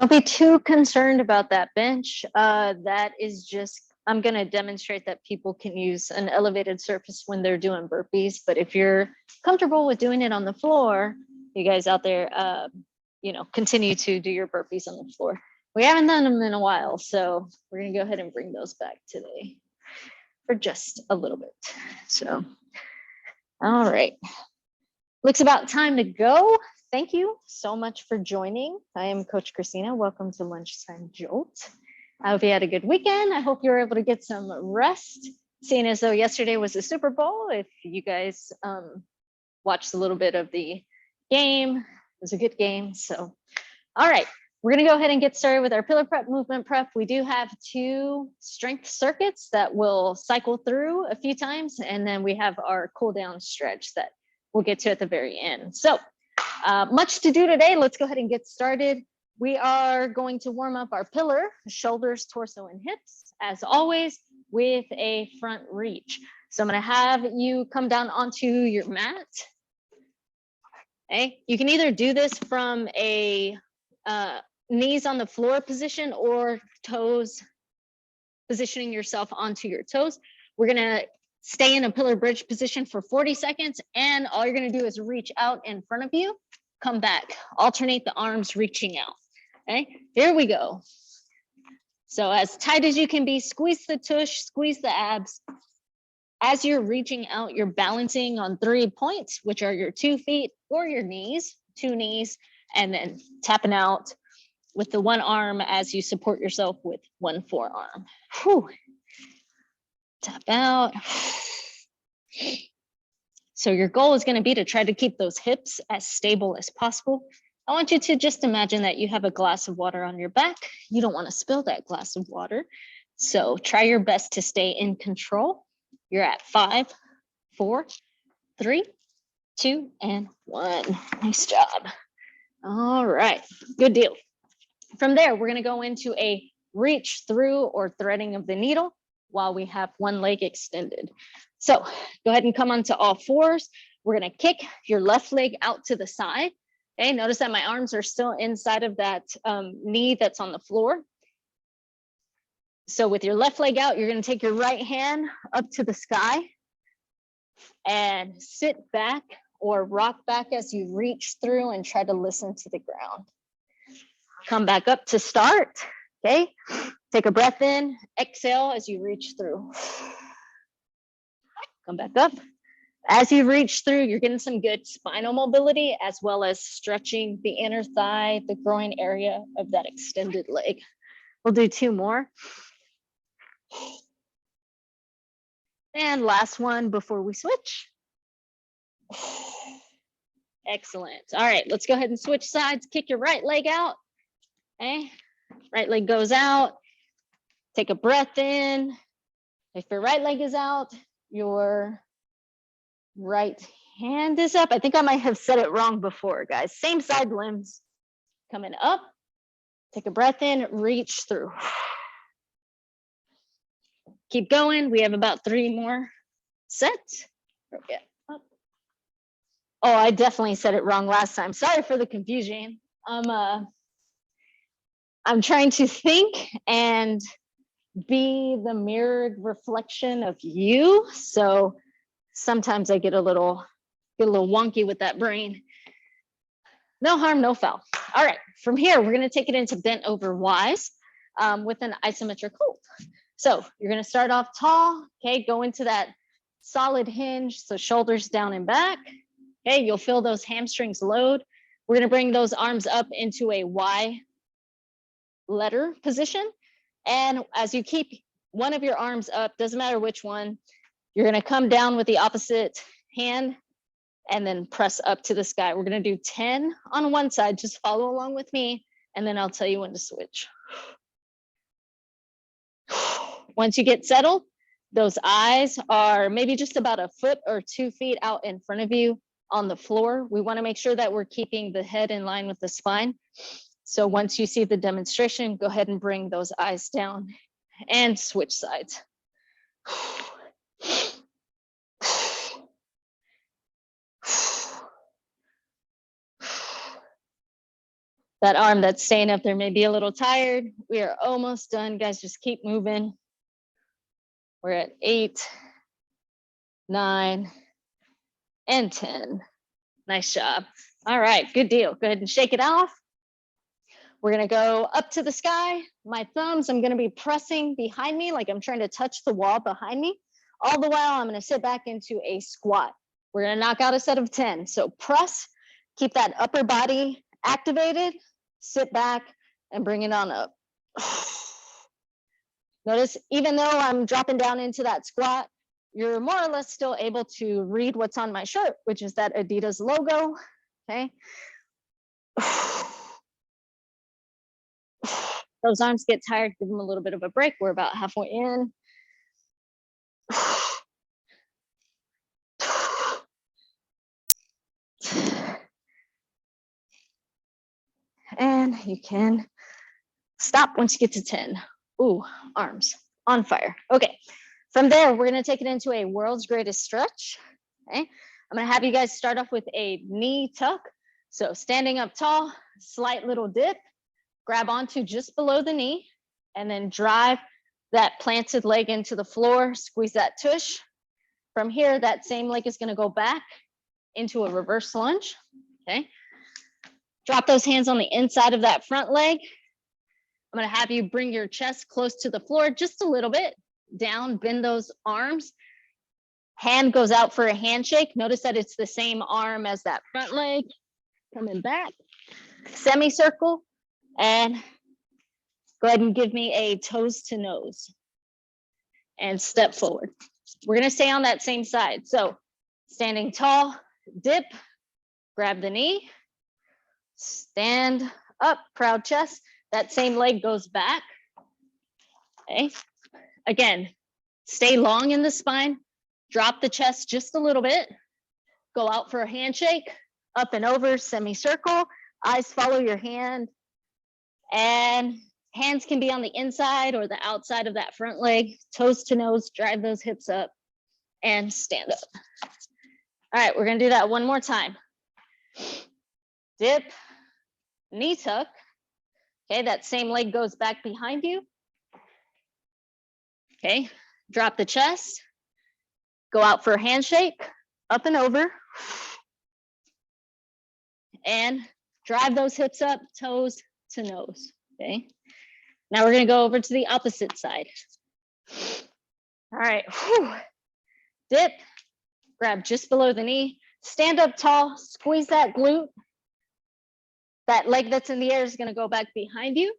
Don't be too concerned about that bench. That is just, I'm gonna demonstrate that people can use an elevated surface when they're doing burpees, but if you're comfortable with doing it on the floor, you guys out there, you know, continue to do your burpees on the floor. We haven't done them in a while, so we're gonna go ahead and bring those back today for just a little bit. So, all right. Looks about time to go. Thank you so much for joining. I am Coach Christina. Welcome to Lunchtime Jolt. I hope you had a good weekend. I hope you were able to get some rest, seeing as though yesterday was the Super Bowl. If you guys watched a little bit of the game, it was a good game. So, all right, we're gonna go ahead and get started with our pillar prep, movement prep. We do have 2 strength circuits that we'll cycle through a few times, and then we have our cool down stretch that we'll get to at the very end. So much to do today. Let's go ahead and get started. We are going to warm up our pillar, shoulders, torso, and hips, as always, with a front reach. So I'm gonna have you come down onto your mat. Okay, you can either do this from a knees on the floor position or toes, positioning yourself onto your toes. We're gonna stay in a pillar bridge position for 40 seconds, and all you're gonna do is reach out in front of you, come back, alternate the arms reaching out. Okay, here we go. So as tight as you can be, squeeze the tush, squeeze the abs. As you're reaching out, you're balancing on 3 points, which are your 2 feet or your knees, 2 knees, and then tapping out with the 1 arm as you support yourself with 1 forearm. Whew. Tap out. So your goal is going to be to try to keep those hips as stable as possible. I want you to just imagine that you have a glass of water on your back. You don't want to spill that glass of water. So try your best to stay in control. You're at 5, 4, 3, 2, and 1. Nice job. All right, good deal. From there, we're going to go into a reach through or threading of the needle while we have 1 leg extended. So go ahead and come onto all 4s. We're going to kick your left leg out to the side. Okay, notice that my arms are still inside of that knee that's on the floor. So with your left leg out, you're going to take your right hand up to the sky and sit back or rock back as you reach through and try to listen to the ground. Come back up to start. Okay, take a breath in, exhale as you reach through. Come back up. As you reach through, you're getting some good spinal mobility as well as stretching the inner thigh, the groin area of that extended leg. We'll do 2 more. And last one before we switch. Excellent. All right, let's go ahead and switch sides. Kick your right leg out. Okay, right leg goes out. Take a breath in. If your right leg is out, your right hand is up. I think I might have said it wrong before, guys. Same side limbs. Coming up. Take a breath in, reach through. Keep going. We have about 3 more sets. Okay. Oh, I definitely said it wrong last time. Sorry for the confusion. I'm trying to think and be the mirrored reflection of you. So sometimes I get a little wonky with that brain. No harm, no foul. All right, from here, we're gonna take it into bent over Y's with an isometric hold. So you're gonna start off tall, okay? Go into that solid hinge, so shoulders down and back. Okay, you'll feel those hamstrings load. We're gonna bring those arms up into a Y letter position. And as you keep one of your arms up, doesn't matter which one, you're gonna come down with the opposite hand and then press up to the sky. We're gonna do 10 on one side, just follow along with me, and then I'll tell you when to switch. Once you get settled, those eyes are maybe just about 1 foot or 2 feet out in front of you on the floor. We wanna make sure that we're keeping the head in line with the spine. So once you see the demonstration, go ahead and bring those eyes down and switch sides. That arm that's staying up there may be a little tired. We are almost done, guys. Just keep moving. We're at 8, 9, and 10. Nice job. All right, good deal. Go ahead and shake it off. We're gonna go up to the sky. My thumbs, I'm gonna be pressing behind me like I'm trying to touch the wall behind me. All the while, I'm gonna sit back into a squat. We're gonna knock out a set of 10. So press, keep that upper body activated, sit back and bring it on up. Notice, even though I'm dropping down into that squat, you're more or less still able to read what's on my shirt, which is that Adidas logo, okay? Those arms get tired, give them a little bit of a break. We're about halfway in. And you can stop once you get to 10. Ooh, arms on fire. Okay, from there, we're gonna take it into a world's greatest stretch. Okay, I'm gonna have you guys start off with a knee tuck. So standing up tall, slight little dip, grab onto just below the knee, and then drive that planted leg into the floor, squeeze that tush. From here, that same leg is gonna go back into a reverse lunge, okay? Drop those hands on the inside of that front leg. I'm gonna have you bring your chest close to the floor just a little bit, down, bend those arms. Hand goes out for a handshake. Notice that it's the same arm as that front leg. Coming back, semicircle, and go ahead and give me a toes to nose and step forward. We're gonna stay on that same side. So standing tall, dip, grab the knee, stand up, proud chest. That same leg goes back. Okay. Again, stay long in the spine, drop the chest just a little bit, go out for a handshake, up and over, semicircle, eyes follow your hand, and hands can be on the inside or the outside of that front leg, toes to nose, drive those hips up, and stand up. All right, we're gonna do that one more time. Dip, knee tuck. Okay, that same leg goes back behind you. Okay, drop the chest, go out for a handshake, up and over, and drive those hips up, toes to nose, okay? Now we're gonna go over to the opposite side. All right, whew. Dip, grab just below the knee, stand up tall, squeeze that glute. That leg that's in the air is gonna go back behind you.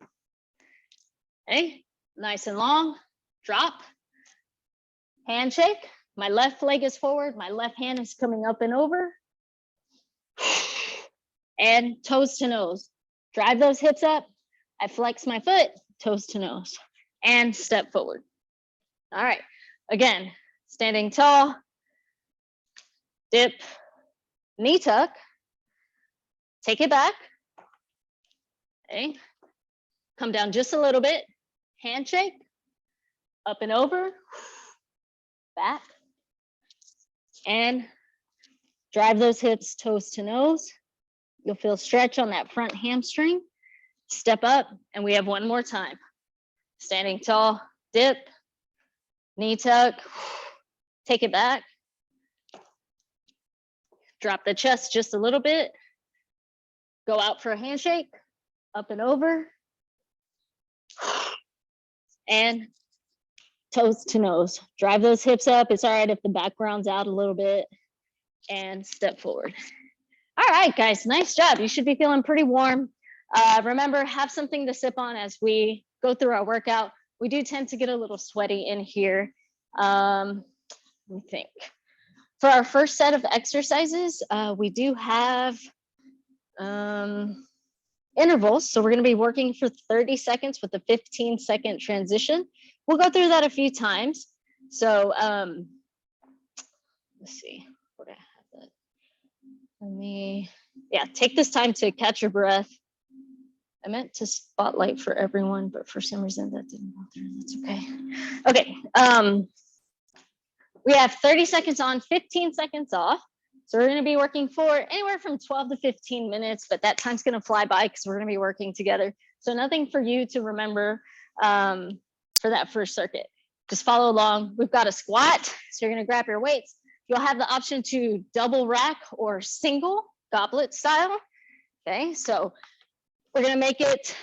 Okay, nice and long, drop, handshake. My left leg is forward, my left hand is coming up and over. And toes to nose. Drive those hips up. I flex my foot, toes to nose, and step forward. All right, again, standing tall, dip, knee tuck, take it back. Okay, come down just a little bit, handshake, up and over, back, and drive those hips toes to nose. You'll feel stretch on that front hamstring. Step up, and we have one more time. Standing tall, dip, knee tuck, take it back. Drop the chest just a little bit. Go out for a handshake, up and over. And toes to nose. Drive those hips up. It's all right if the background's out a little bit. And step forward. All right, guys, nice job. You should be feeling pretty warm. Remember, have something to sip on as we go through our workout. We do tend to get a little sweaty in here. Let me think. For our first set of exercises, we do have intervals. So we're going to be working for 30 seconds with a 15-second transition. We'll go through that a few times. So let's see. Where do I have that? Let me, yeah, take this time to catch your breath. I meant to spotlight for everyone, but for some reason that didn't go through. That's okay. Okay. We have 30 seconds on, 15 seconds off. So we're going to be working for anywhere from 12 to 15 minutes, but that time's going to fly by because we're going to be working together. So nothing for you to remember for that first circuit. Just follow along. We've got a squat. So you're going to grab your weights. You'll have the option to double rack or single goblet style. Okay, so we're going to make it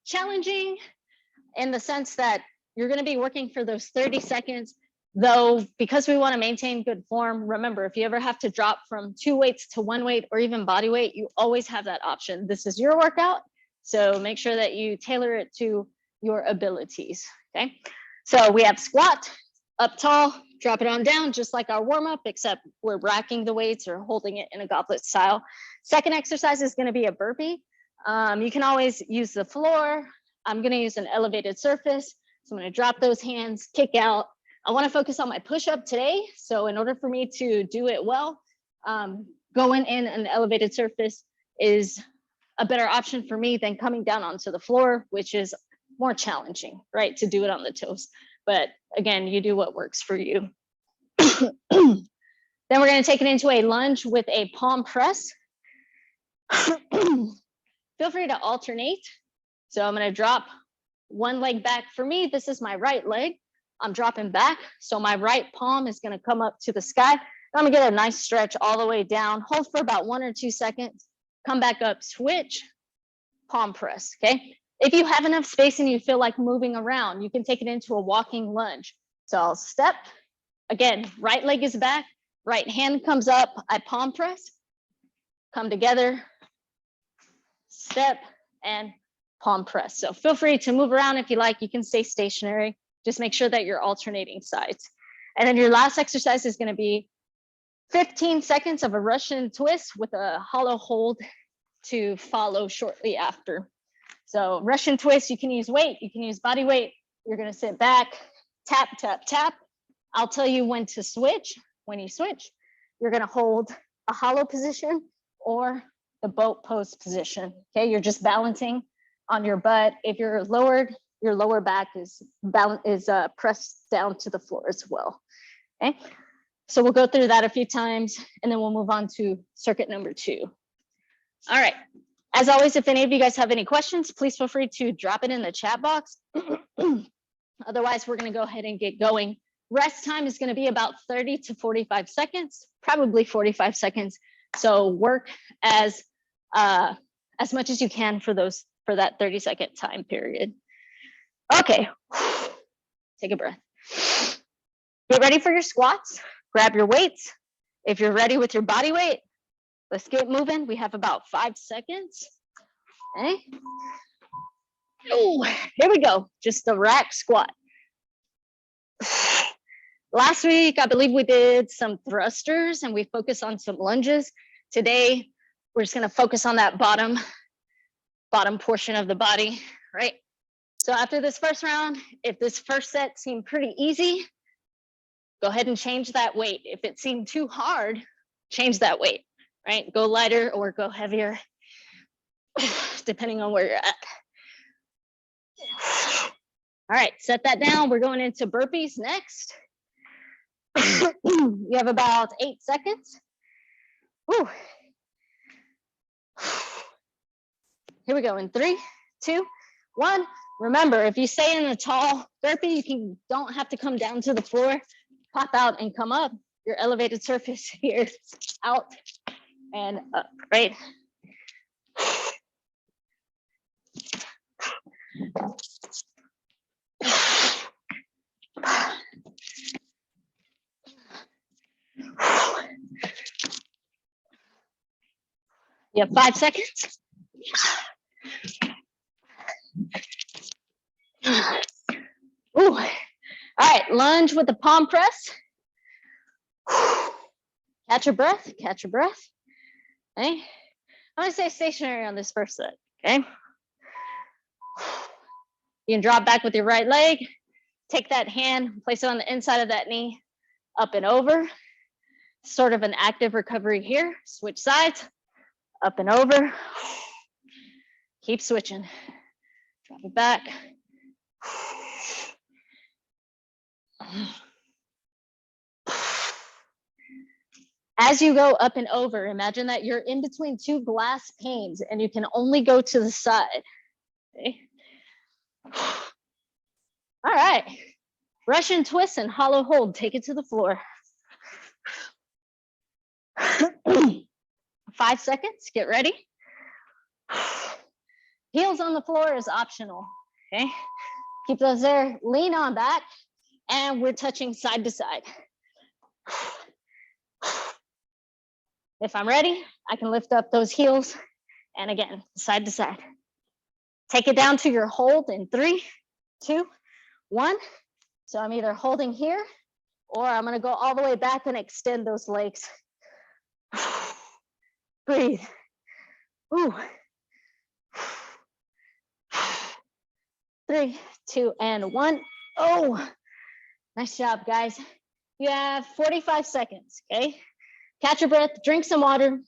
challenging in the sense that you're going to be working for those 30 seconds. Though, because we want to maintain good form, remember, if you ever have to drop from 2 weights to 1 weight or even body weight, you always have that option. This is your workout, so make sure that you tailor it to your abilities, okay? So we have squat, up tall, drop it on down, just like our warm-up, except we're racking the weights or holding it in a goblet style. Second exercise is going to be a burpee. You can always use the floor. I'm going to use an elevated surface. So I'm going to drop those hands, kick out. I want to focus on my push-up today. So in order for me to do it well, going in an elevated surface is a better option for me than coming down onto the floor, which is more challenging, right? To do it on the toes. But again, you do what works for you. Then we're going to take it into a lunge with a palm press. Feel free to alternate. So I'm going to drop one leg back. For me, this is my right leg. I'm dropping back. So my right palm is going to come up to the sky. I'm going to get a nice stretch all the way down. Hold for about 1 or 2 seconds. Come back up, switch, palm press, okay? If you have enough space and you feel like moving around, you can take it into a walking lunge. So I'll step. Again, right leg is back. Right hand comes up. I palm press. Come together. Step and palm press. So feel free to move around if you like. You can stay stationary. Just make sure that you're alternating sides. And then your last exercise is going to be 15 seconds of a Russian twist with a hollow hold to follow shortly after. So Russian twist, you can use weight, you can use body weight. You're going to sit back, tap, tap, tap. I'll tell you when to switch. When you switch, you're going to hold a hollow position or the boat pose position. Okay, you're just balancing on your butt. If you're lowered, your lower back is pressed down to the floor as well. Okay, so we'll go through that a few times and then we'll move on to circuit number 2. All right, as always, if any of you guys have any questions, please feel free to drop it in the chat box. Otherwise, we're going to go ahead and get going. Rest time is going to be about 30 to 45 seconds, probably 45 seconds. So work as much as you can for that 30-second time period. Okay, take a breath. Get ready for your squats. Grab your weights. If you're ready with your body weight, let's get moving. We have about 5 seconds. Okay. Oh, here we go. Just the rack squat. Last week, I believe we did some thrusters and we focused on some lunges. Today, we're just going to focus on that bottom portion of the body, right? So after this first round, if this first set seemed pretty easy, go ahead and change that weight. If it seemed too hard, change that weight, right? Go lighter or go heavier, depending on where you're at. All right, set that down. We're going into burpees next. You have about 8 seconds. Woo. Here we go in 3, 2, 1. Remember, if you stay in a tall burpee, you don't have to come down to the floor. Pop out and come up. Your elevated surface here is out and up, right? You have 5 seconds. Ooh. All right, lunge with the palm press. Catch your breath, catch your breath. Okay. I'm gonna stay stationary on this first set, okay? You can drop back with your right leg. Take that hand, place it on the inside of that knee, up and over. Sort of an active recovery here. Switch sides, up and over. Keep switching. Drop it back. As you go up and over, imagine that you're in between two glass panes and you can only go to the side. Okay. All right. Russian twist and hollow hold. Take it to the floor. 5 seconds. Get ready. Heels on the floor is optional. Okay. Keep those there. Lean on back. And we're touching side to side. If I'm ready, I can lift up those heels. And again, side to side. Take it down to your hold in 3, 2, 1. So I'm either holding here or I'm gonna go all the way back and extend those legs. Breathe. Ooh. 3, 2, and 1. Oh, nice job, guys. You have 45 seconds, okay? Catch your breath, drink some water,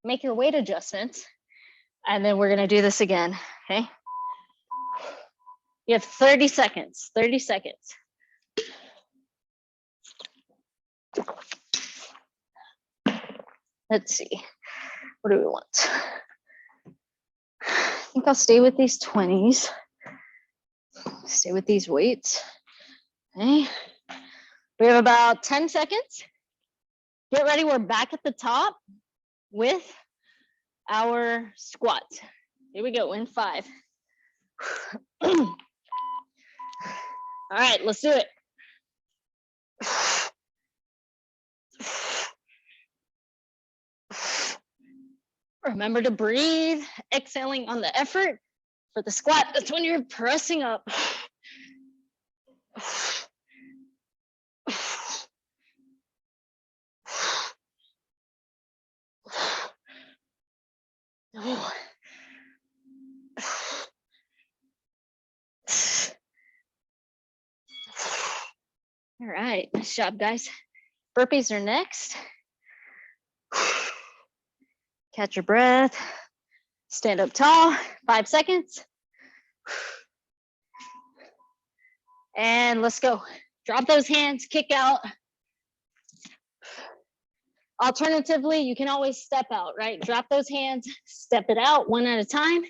make your weight adjustments, and then we're gonna do this again, okay? You have 30 seconds, 30 seconds. Let's see, what do we want? I think I'll stay with these 20s. Stay with these weights, okay? We have about 10 seconds. Get ready, we're back at the top with our squat. Here we go, in 5. All right, let's do it. Remember to breathe, exhaling on the effort. For the squat, that's when you're pressing up. Oh. All right, nice job, guys. Burpees are next. Catch your breath. Stand up tall, 5 seconds. And let's go. Drop those hands, kick out. Alternatively, you can always step out, right? Drop those hands, step it out one at a time,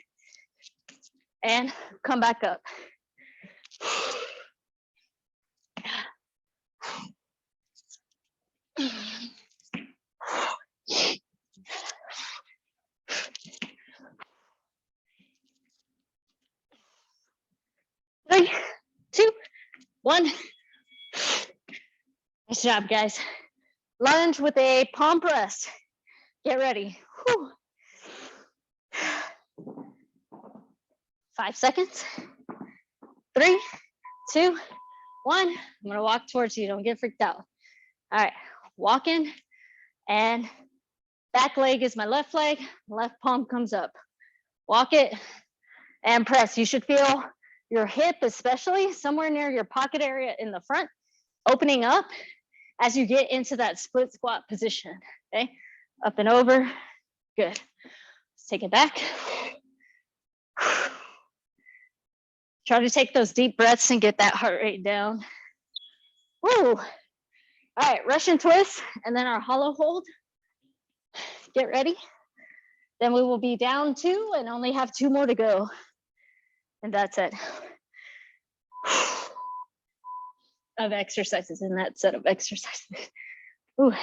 and come back up. Three, 2, 1. Nice job, guys. Lunge with a palm press. Get ready. Whew. 5 seconds. 3, 2, 1. I'm gonna walk towards you. Don't get freaked out. All right, walk in, and back leg is my left leg. Left palm comes up. Walk it and press. You should feel your hip, especially somewhere near your pocket area in the front, opening up as you get into that split squat position, okay? Up and over, good. Let's take it back. Try to take those deep breaths and get that heart rate down. Woo. All right, Russian twist, and then our hollow hold. Get ready. Then we will be down 2 and only have 2 more to go. And that's it. Of exercises in that set of exercises. Ooh.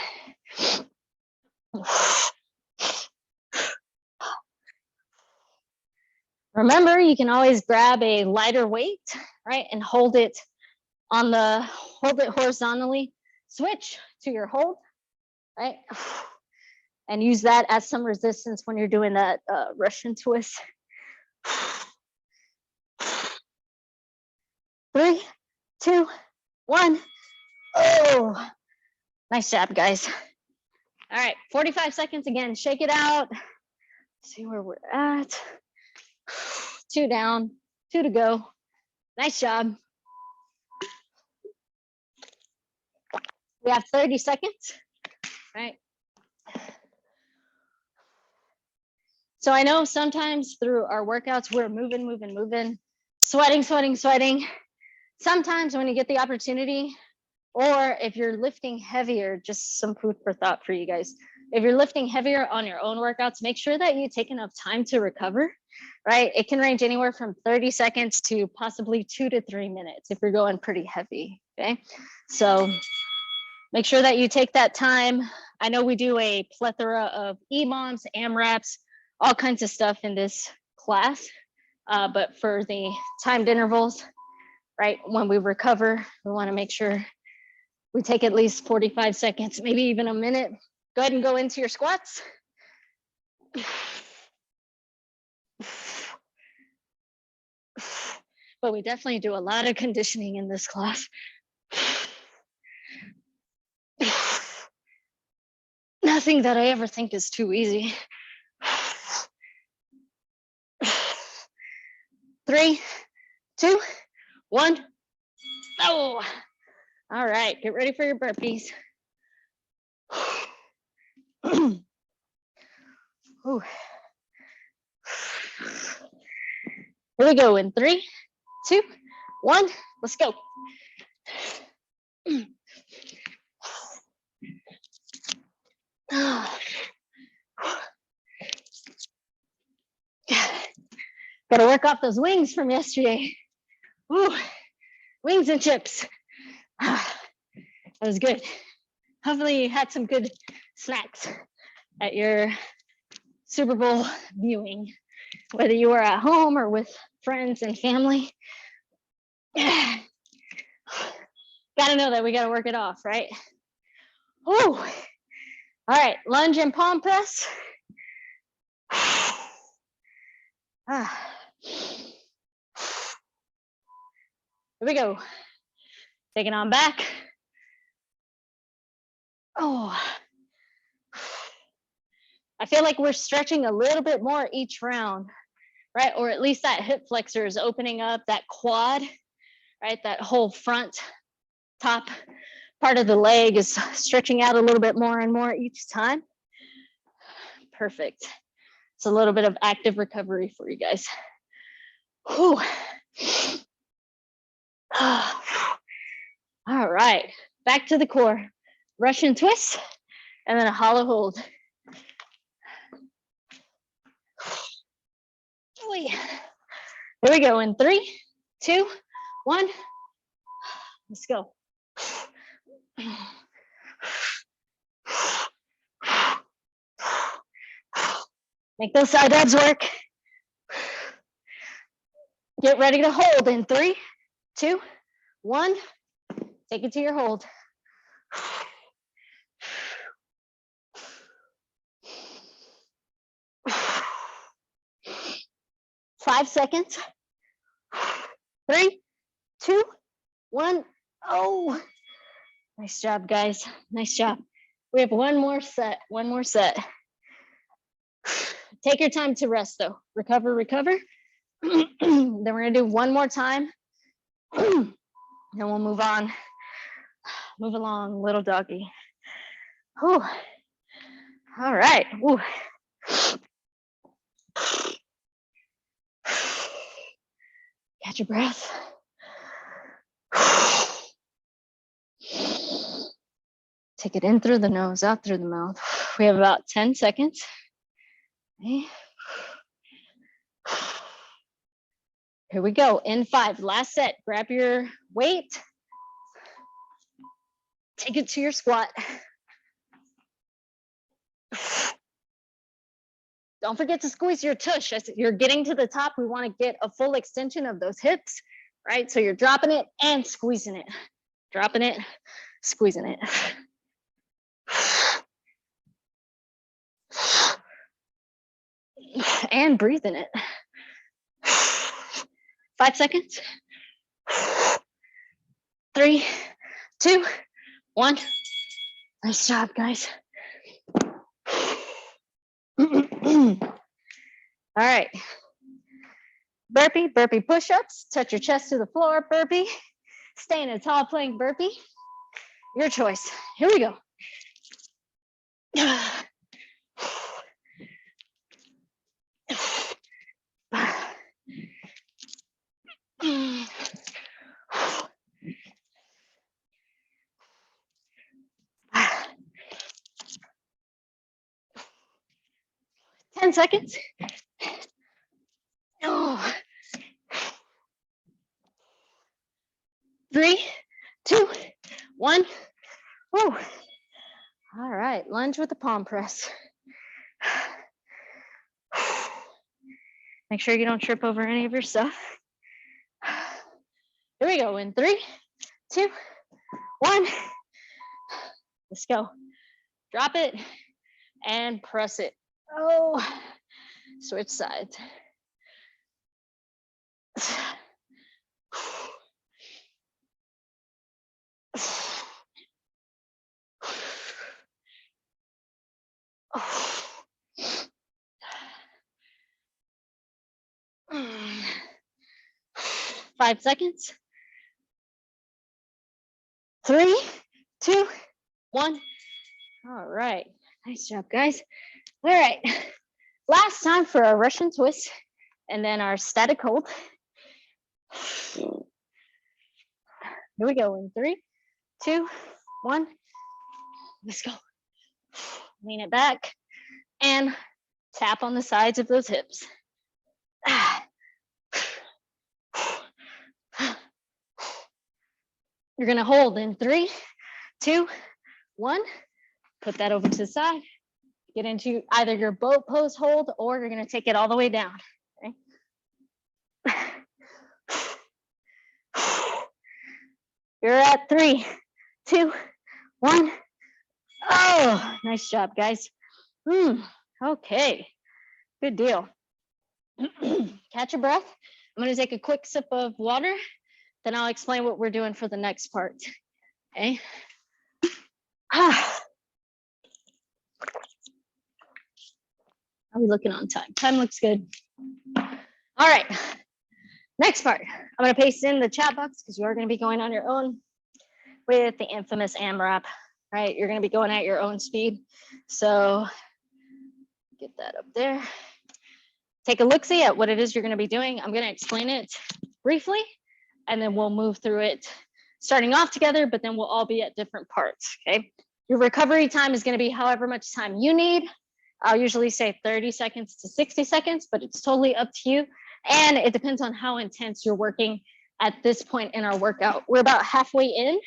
Remember, you can always grab a lighter weight, right, and hold it horizontally. Switch to your hold, right, and use that as some resistance when you're doing that Russian twist. 3, 2, 1. Oh, nice job, guys. All right, 45 seconds again. Shake it out. See where we're at. 2 down, 2 to go. Nice job. We have 30 seconds, right? So I know sometimes through our workouts, we're moving, sweating. Sometimes when you get the opportunity Or if you're lifting heavier, just some food for thought for you guys. If you're lifting heavier on your own workouts, make sure that you take enough time to recover, right? It can range anywhere from 30 seconds to possibly 2 to 3 minutes if you're going pretty heavy, okay? So make sure that you take that time. I know we do a plethora of EMOMs, AMRAPs, all kinds of stuff in this class, but for the timed intervals, right, when we recover, we wanna make sure we take at least 45 seconds, maybe even a minute. Go ahead and go into your squats. But we definitely do a lot of conditioning in this class. Nothing that I ever think is too easy. 3, 2, 1. Oh, all right, get ready for your burpees. Ooh. Here we go in 3, 2, 1, let's go. Gotta work off those wings from yesterday. Ooh, wings and chips. That was good. Hopefully you had some good snacks at your Super Bowl viewing, whether you were at home or with friends and family. Gotta know that we gotta work it off, right? Ooh. All right, lunge and palm press. Here we go. Taking on back. Oh, I feel like we're stretching a little bit more each round, right? Or at least that hip flexor is opening up, that quad, right? That whole front top part of the leg is stretching out a little bit more and more each time. Perfect. It's a little bit of active recovery for you guys. Whew. All right, back to the core. Russian twist, and then a hollow hold. Here we go in 3, 2, 1. Let's go. Make those side abs work. Get ready to hold in 3, 2, 1. Take it to your hold. 5 seconds. 3, 2, 1. Oh, nice job, guys. Nice job. We have one more set. Take your time to rest, though. Recover, recover. Then we're gonna do one more time. Then we'll move on. Move along, little doggy. Whew. All right. Whew. Catch your breath. Take it in through the nose, out through the mouth. We have about 10 seconds. Okay. Here we go. In 5, last set. Grab your weight. Take it to your squat. Don't forget to squeeze your tush. As you're getting to the top, we want to get a full extension of those hips, right? So you're dropping it and squeezing it. Dropping it, squeezing it. And breathing it. 5 seconds. 3, 2, 1. Nice job, guys. All right. Burpee, burpee push-ups. Touch your chest to the floor, burpee. Stay in a tall plank burpee. Your choice. Here we go. 10 seconds. Oh. 3, 2, 1. Woo. All right, lunge with the palm press. Make sure you don't trip over any of your stuff. Here we go in 3, 2, 1. Let's go. Drop it and press it. Oh, switch sides. Oh. 5 seconds. 3, 2, 1. All right. Nice job, guys. All right. Last time for our Russian twist and then our static hold. Here we go in 3, 2, 1. Let's go. Lean it back and tap on the sides of those hips. You're going to hold in 3, 2, 1. Put that over to the side. Get into either your boat pose hold or you're going to take it all the way down. Okay? You're at 3, 2, 1. Oh, nice job, guys. Okay, good deal. Catch your breath. I'm going to take a quick sip of water, then I'll explain what we're doing for the next part. Okay. How are we looking on time? Time looks good. All right. Next part. I'm going to paste in the chat box because you are going to be going on your own with the infamous AMRAP, right? You're going to be going at your own speed. So get that up there. Take a look-see at what it is you're going to be doing. I'm going to explain it briefly, and then we'll move through it starting off together, but then we'll all be at different parts, okay? Your recovery time is going to be however much time you need. I'll usually say 30 seconds to 60 seconds, but it's totally up to you. And it depends on how intense you're working at this point in our workout. We're about halfway in,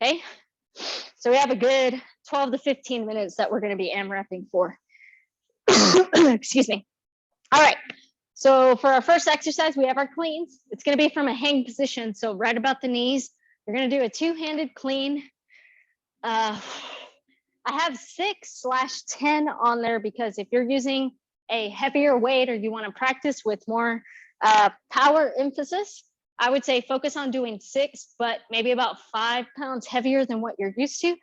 okay? So we have a good 12 to 15 minutes that we're going to be AMRAPing for. Excuse me. All right, so for our first exercise, we have our cleans. It's going to be from a hang position, so right about the knees. You're going to do a two-handed clean. I have 6/10 on there because if you're using a heavier weight or you want to practice with more power emphasis, I would say focus on doing 6, but maybe about 5 pounds heavier than what you're used to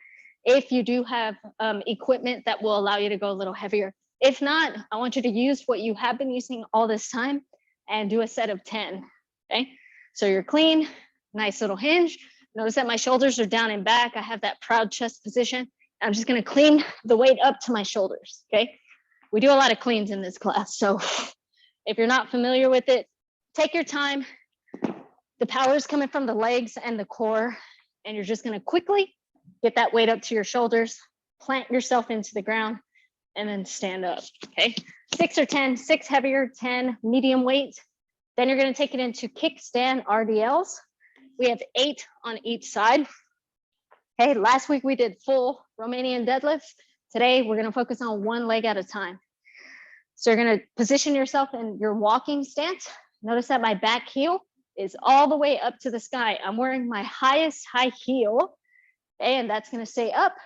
if you do have equipment that will allow you to go a little heavier. If not, I want you to use what you have been using all this time and do a set of 10, okay? So you're clean, nice little hinge. Notice that my shoulders are down and back. I have that proud chest position. I'm just gonna clean the weight up to my shoulders, okay? We do a lot of cleans in this class, so if you're not familiar with it, take your time. The power is coming from the legs and the core, and you're just gonna quickly get that weight up to your shoulders, plant yourself into the ground, and then stand up, okay? 6 or 10, 6 heavier, 10 medium weight. Then you're gonna take it into kickstand RDLs. We have 8 on each side. Okay, last week we did full Romanian deadlifts. Today we're gonna focus on one leg at a time. So you're gonna position yourself in your walking stance. Notice that my back heel is all the way up to the sky. I'm wearing my highest high heel, okay, and that's gonna stay up.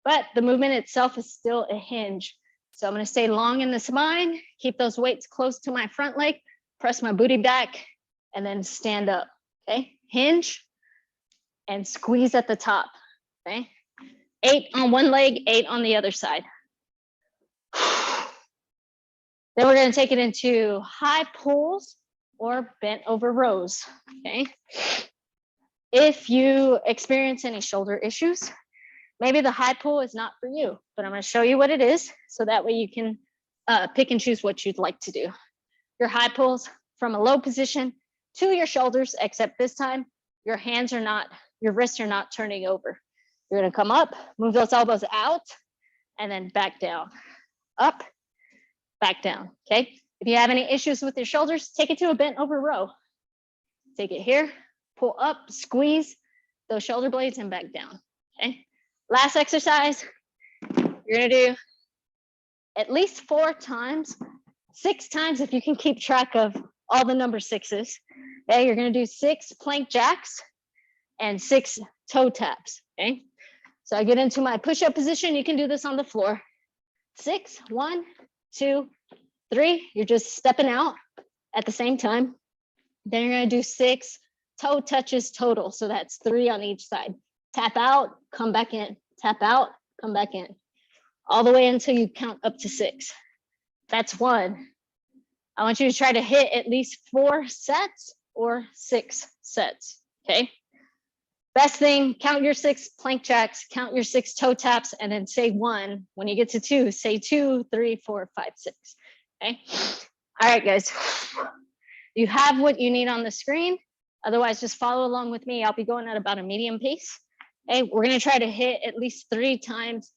But the movement itself is still a hinge. So I'm gonna stay long in the spine, keep those weights close to my front leg, press my booty back, and then stand up, okay? Hinge and squeeze at the top, okay? 8 on one leg, 8 on the other side. Then we're gonna take it into high pulls or bent over rows, okay? If you experience any shoulder issues, maybe the high pull is not for you, but I'm going to show you what it is so that way you can pick and choose what you'd like to do. Your high pulls from a low position to your shoulders, except this time your hands are not, your wrists are not turning over. You're going to come up, move those elbows out, and then back down. Up, back down, okay? If you have any issues with your shoulders, take it to a bent over row. Take it here, pull up, squeeze those shoulder blades and back down, okay? Last exercise, you're gonna do at least 4 times, 6 times if you can keep track of all the number 6s. Okay, you're gonna do 6 plank jacks and 6 toe taps, okay? So I get into my push-up position. You can do this on the floor. 6, 1, 2, 3. You're just stepping out at the same time. Then you're gonna do 6 toe touches total. So that's 3 on each side. Tap out, come back in. Tap out, come back in. All the way until you count up to 6. That's 1. I want you to try to hit at least 4 sets or 6 sets, okay? Best thing, count your 6 plank jacks, count your 6 toe taps, and then say 1. When you get to 2, say 2, 3, 4, 5, 6, okay? All right, guys. You have what you need on the screen. Otherwise, just follow along with me. I'll be going at about a medium pace. Okay, we're gonna try to hit at least 3 times,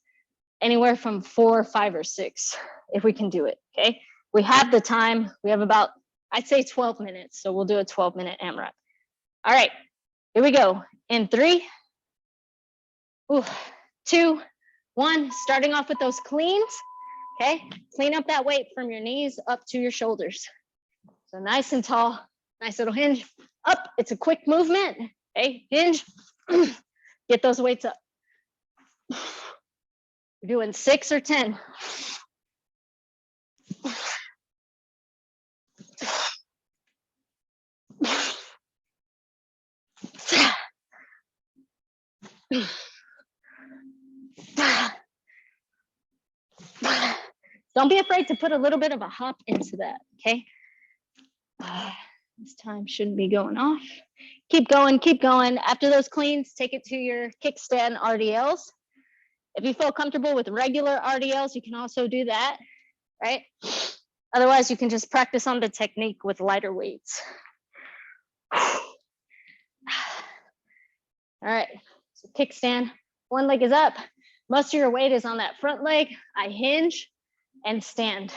anywhere from 4, 5, or 6, if we can do it, okay? We have the time. We have about, I'd say 12 minutes. So we'll do a 12-minute AMRAP. All right, here we go. In 3, 2, 1, starting off with those cleans, okay? Clean up that weight from your knees up to your shoulders. So nice and tall, nice little hinge. Up, it's a quick movement, okay? Hinge, get those weights up. We're doing 6 or 10. Don't be afraid to put a little bit of a hop into that, okay? This time shouldn't be going off. Keep going, keep going. After those cleans, take it to your kickstand RDLs. If you feel comfortable with regular RDLs, you can also do that, right? Otherwise, you can just practice on the technique with lighter weights. All right, so kickstand, one leg is up. Most of your weight is on that front leg. I hinge and stand.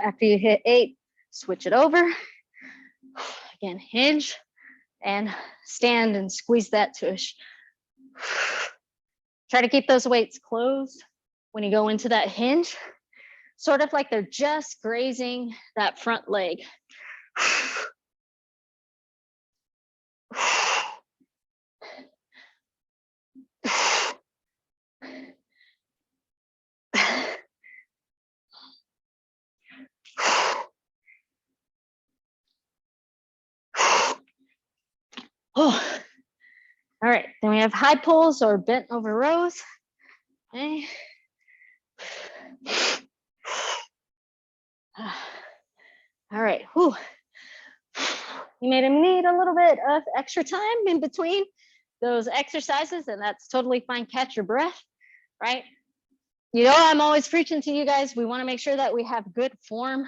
After you hit 8, switch it over. Again, hinge and stand and squeeze that tush. Try to keep those weights closed when you go into that hinge, sort of like they're just grazing that front leg. Oh. All right, then we have high pulls or bent over rows. Okay. All right. Whew. You may need a little bit of extra time in between those exercises, and that's totally fine. Catch your breath, right? You know, I'm always preaching to you guys, we want to make sure that we have good form.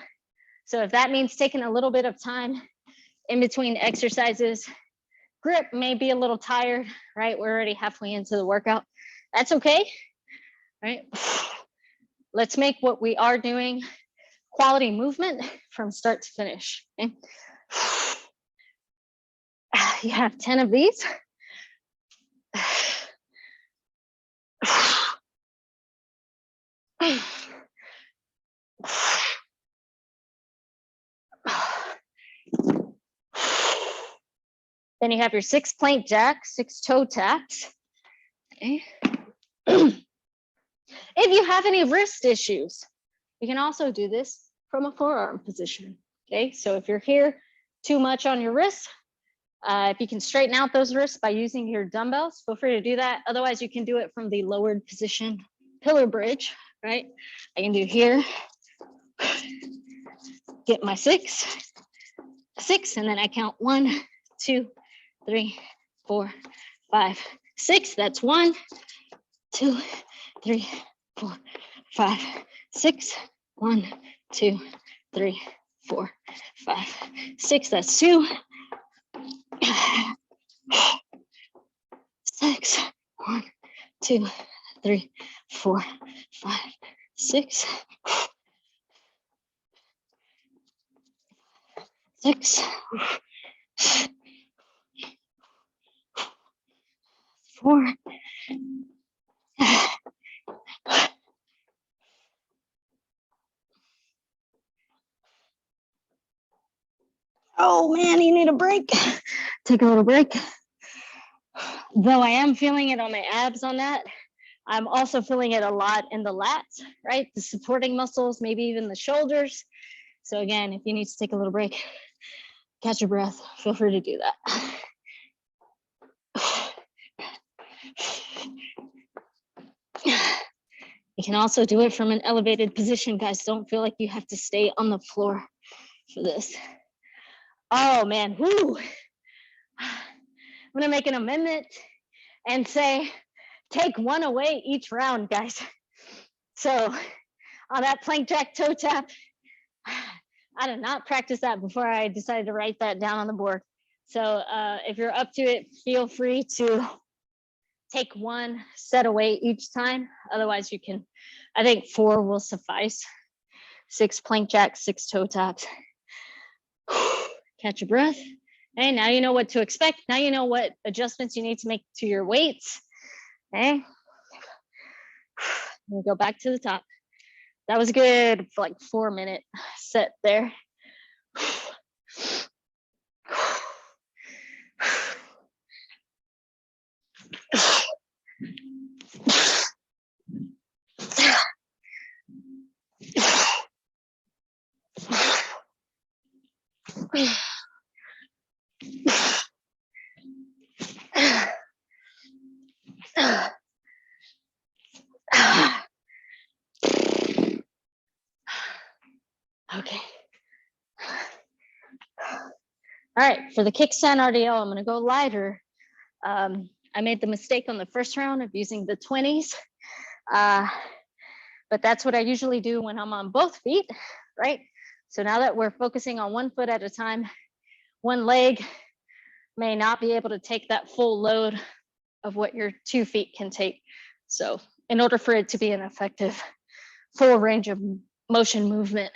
So if that means taking a little bit of time in between exercises, grip may be a little tired, right? We're already halfway into the workout. That's okay, right? Let's make what we are doing quality movement from start to finish, okay? You have 10 of these. Then you have your 6 plank jacks, 6 toe taps. Okay. If you have any wrist issues, you can also do this from a forearm position. Okay, so if you're here too much on your wrists, if you can straighten out those wrists by using your dumbbells, feel free to do that. Otherwise, you can do it from the lowered position, pillar bridge, right? I can do here, get my 6, and then I count 1, 2, 3, 4, 5, 6. That's 1, 2, 3, 4, 5, 6. 1, 2, 3, 4, 5, 6. That's 2. 6. 1, 2, 3, 4, 5, 6. 6. 4. Oh man, you need a break. Take a little break. Though I am feeling it on my abs on that, I'm also feeling it a lot in the lats, right? The supporting muscles, maybe even the shoulders. So again, if you need to take a little break, catch your breath, feel free to do that. You can also do it from an elevated position, guys. Don't feel like you have to stay on the floor for this. Oh man, whoo. I'm gonna make an amendment and say, take one away each round, guys. So on that plank jack toe tap, I did not practice that before I decided to write that down on the board. So if you're up to it, feel free to take one set away each time. Otherwise you can, I think 4 will suffice. 6 plank jacks, 6 toe taps. Catch your breath. Okay, now you know what to expect. Now you know what adjustments you need to make to your weights. Okay. We'll go back to the top. That was a good, like 4-minute set there. Okay. All right, for the kickstand RDL, I'm going to go lighter. I made the mistake on the first round of using the 20s, but that's what I usually do when I'm on both feet, right? So now that we're focusing on one foot at a time, one leg may not be able to take that full load of what your 2 feet can take. So in order for it to be an effective full range of motion movement,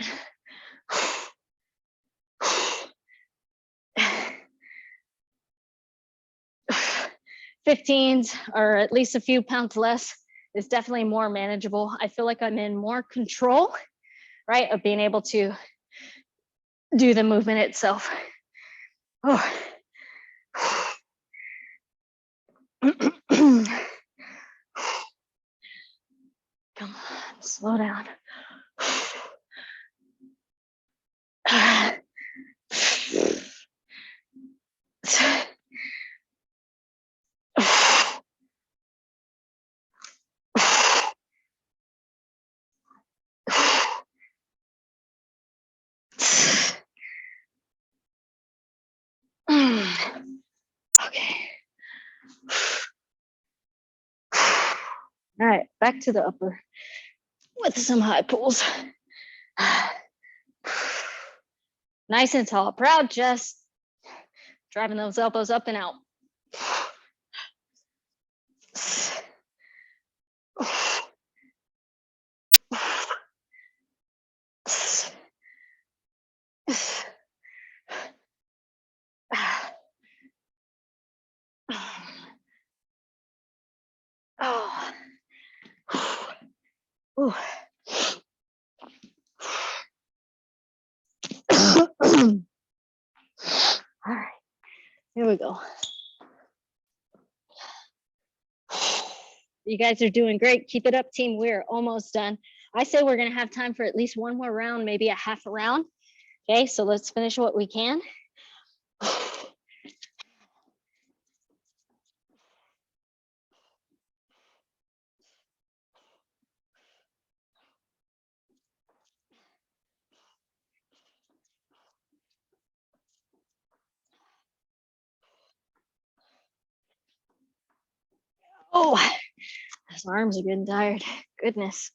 15s or at least a few pounds less is definitely more manageable. I feel like I'm in more control, right, of being able to do the movement itself. Oh. Come on, slow down. Okay. All right, back to the upper with some high pulls. Nice and tall, proud chest, driving those elbows up and out. Oh. Ooh. All right, here we go. You guys are doing great. Keep it up, team. We're almost done. I say we're going to have time for at least one more round, maybe a half a round. Okay, so let's finish what we can. Oh, My arms are getting tired. Goodness.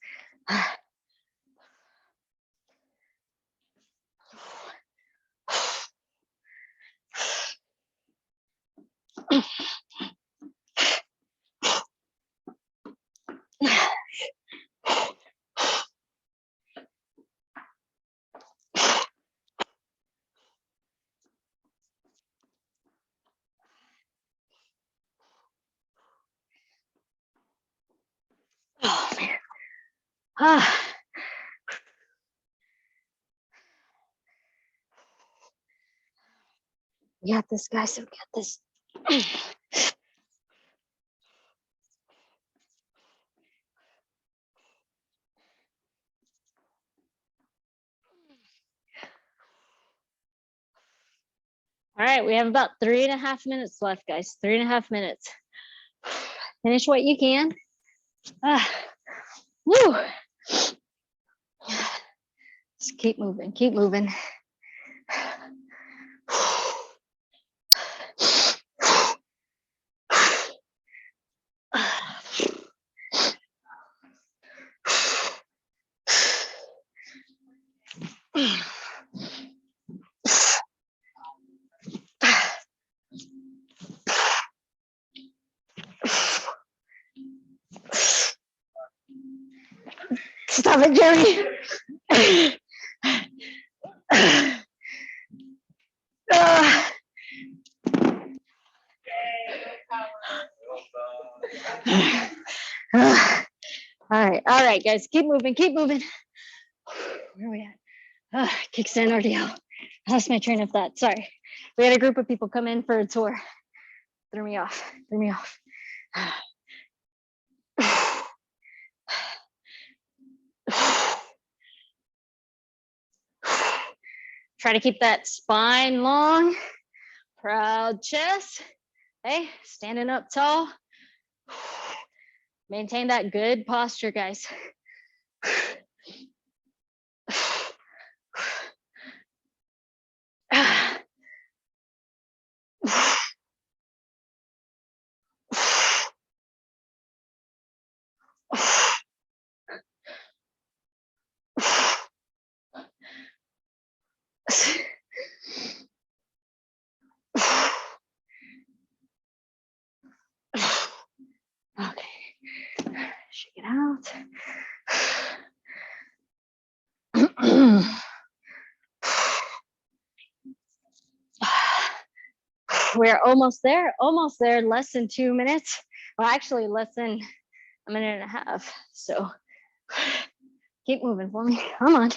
Oh man. We got this, guys. We got this. All right, we have about 3.5 minutes left, guys. 3.5 minutes. Finish what you can. Woo. Just keep moving, keep moving. Stop it, Jeremy. All right, guys, keep moving, keep moving. Where are we at? Kickstand RDL. I lost my train of thought. Sorry. We had a group of people come in for a tour. Threw me off. Try to keep that spine long. Proud chest. Hey, standing up tall. Maintain that good posture, guys. Okay, shake it out. We're almost there, less than 2 minutes. Well, actually less than a minute and a half. So keep moving for me, come on.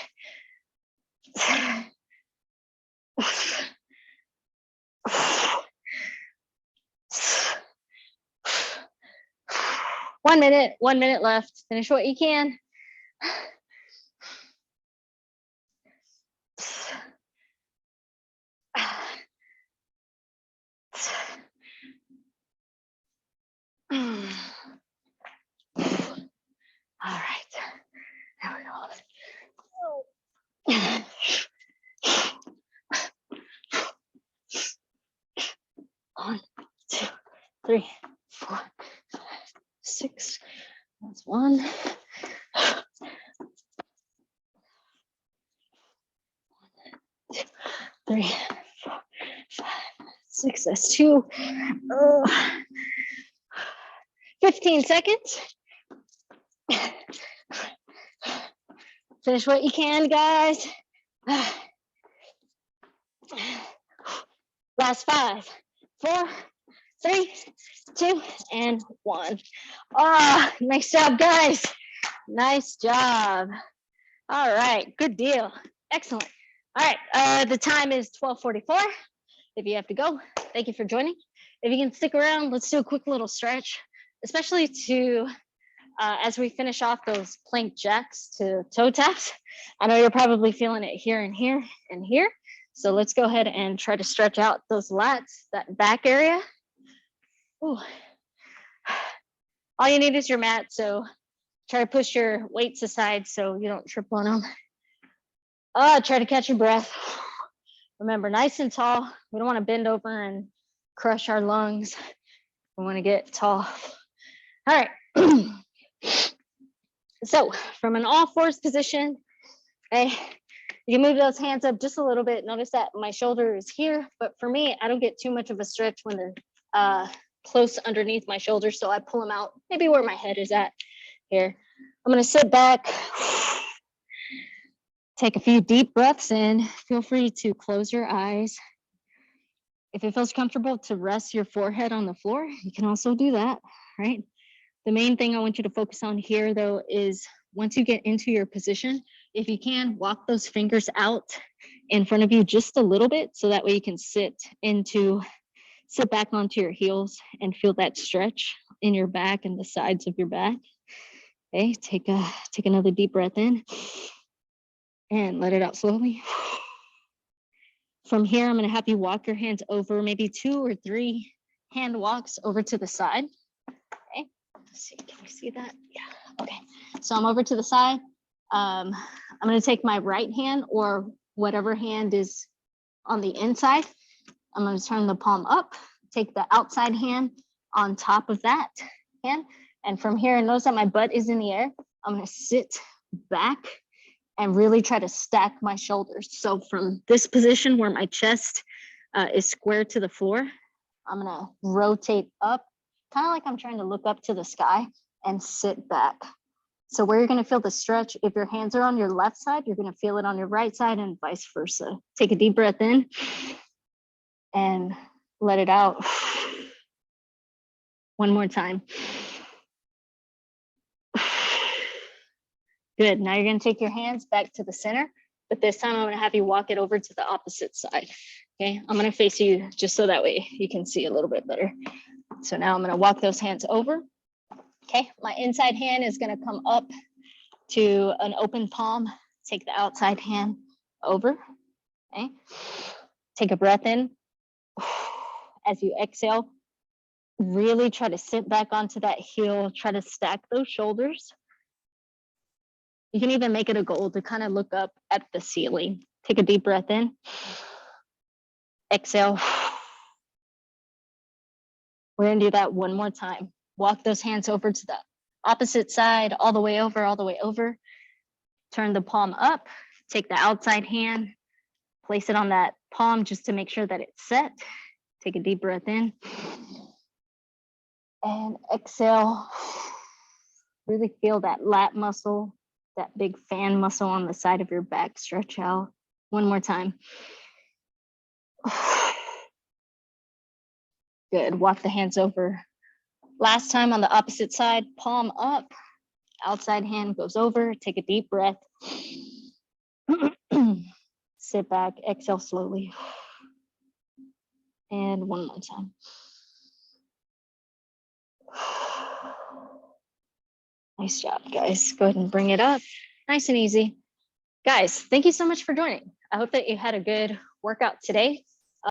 1 minute, 1 minute left. Finish what you can. All right, there we go. 1, 2, 3, 4, 5, 6. That's 1. 2, 3, 4, 5, 6. That's 2. 15 seconds. Finish what you can, guys. Last 5, 4, 3, 2, and 1. Oh, nice job, guys. Nice job. All right, good deal. Excellent. All right, the time is 12:44. If you have to go, thank you for joining. If you can stick around, let's do a quick little stretch, especially to as we finish off those plank jacks to toe taps. I know you're probably feeling it here and here and here. So let's go ahead and try to stretch out those lats, that back area. Ooh. All you need is your mat. So try to push your weights aside so you don't trip on them. Try to catch your breath. Remember, nice and tall. We don't want to bend over and crush our lungs. We want to get tall. All right. So from an all fours position, okay, you can move those hands up just a little bit. Notice that my shoulder is here, but for me, I don't get too much of a stretch when they're close underneath my shoulder. So I pull them out maybe where my head is at here. I'm gonna sit back, take a few deep breaths in. Feel free to close your eyes. If it feels comfortable to rest your forehead on the floor, you can also do that, right? The main thing I want you to focus on here though is once you get into your position, if you can, walk those fingers out in front of you just a little bit so that way you can sit back onto your heels and feel that stretch in your back and the sides of your back. Okay, take another deep breath in and let it out slowly. From here, I'm going to have you walk your hands over, maybe 2 or 3 hand walks over to the side. Okay, let's see, can we see that? Yeah, okay. So I'm over to the side. I'm going to take my right hand or whatever hand is on the inside. I'm going to turn the palm up, take the outside hand on top of that hand. And from here, notice that my butt is in the air. I'm going to sit back and really try to stack my shoulders. So from this position where my chest is square to the floor, I'm gonna rotate up, kind of like I'm trying to look up to the sky and sit back. So where you're gonna feel the stretch, if your hands are on your left side, you're gonna feel it on your right side and vice versa. Take a deep breath in and let it out. One more time. Good, now you're gonna take your hands back to the center, but this time I'm gonna have you walk it over to the opposite side. Okay, I'm gonna face you just so that way you can see a little bit better. So now I'm gonna walk those hands over. Okay, my inside hand is gonna come up to an open palm. Take the outside hand over, okay? Take a breath in. As you exhale, really try to sit back onto that heel, try to stack those shoulders. You can even make it a goal to kind of look up at the ceiling. Take a deep breath in. Exhale. We're gonna do that one more time. Walk those hands over to the opposite side, all the way over, all the way over. Turn the palm up, take the outside hand, place it on that palm just to make sure that it's set. Take a deep breath in. And exhale. Really feel that lat muscle, that big fan muscle on the side of your back stretch out. One more time. Good, walk the hands over. Last time on the opposite side, palm up, outside hand goes over, take a deep breath. Sit back, exhale slowly. And one more time. Nice job, guys. Go ahead and bring it up. Nice and easy. Guys, thank you so much for joining. I hope that you had a good workout today.